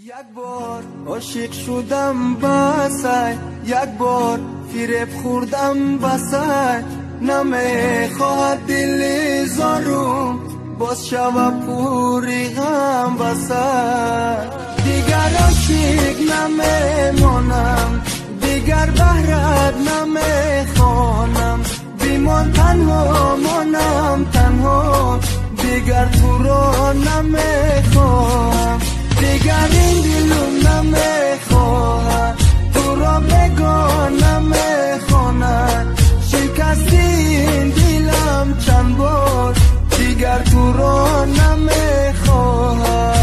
یک بار عاشق شدم بسای، یک بار فریب خوردم بسای. نمیخواهد دل زارم باز شود پوری غم بسای. دیگر عاشق نمیمانم، دیگر بهرت نمیخوانم. بیمان تنها مانم تنها، دیگر تو را نمیخواهم. دیگر این دلم نمیخواهد تو را بگاه نمیخواند. شکستی این دلم چند بار، دیگر تو را نمیخواهد.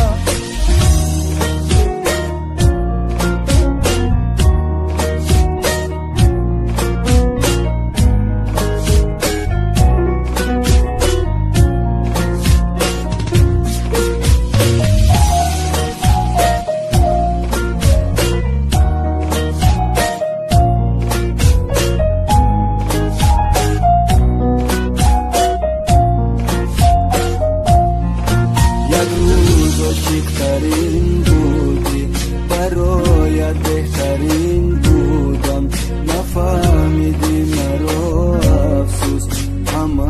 عاشق‌ترین بودی، برایت بهترین بودم. نفهمیدی مرا افسوس، همه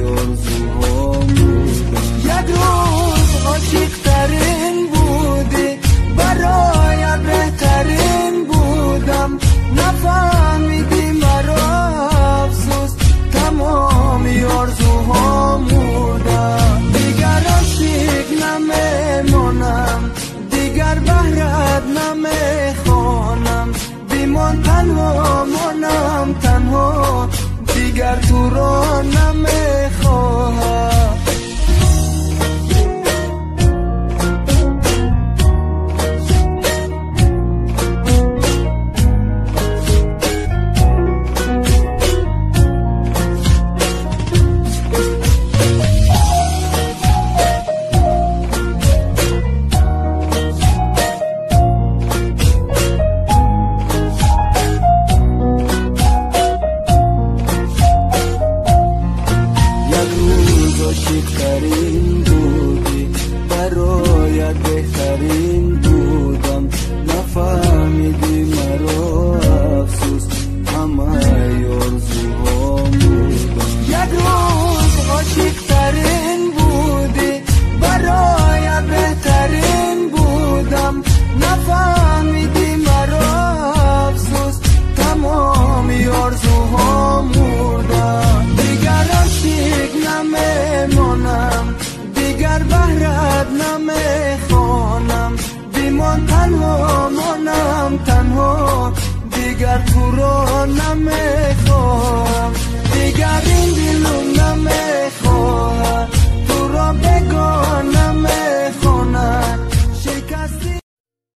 آرزوهام بودم. یک روز عاشق‌ترین بودی، برایت بهترین بودم. نفهمیدی مرا افسوس، تمامی آرزوهام بودم. دیگر عاشق نمیمانم، دیگر بهرت نمیخوانم. بیمان تنها مانم تنها، دیگر تو را نمیخواهم. عاشق‌ترین بودی، برایت بهترین بودم. نفهمیدی مرا افسوس، همه آرزوهام بودم. یک روز عاشق‌ترین بودی، برایت بهترین بودم. نفهمیدی مرا افسوس، تمامی آرزوهام بودم. دیگر عاشق نمیمانم، دیگر بهرت نمیخوانم. بیمان تنها مانم تنها، دیگر تو را نمیخواهم.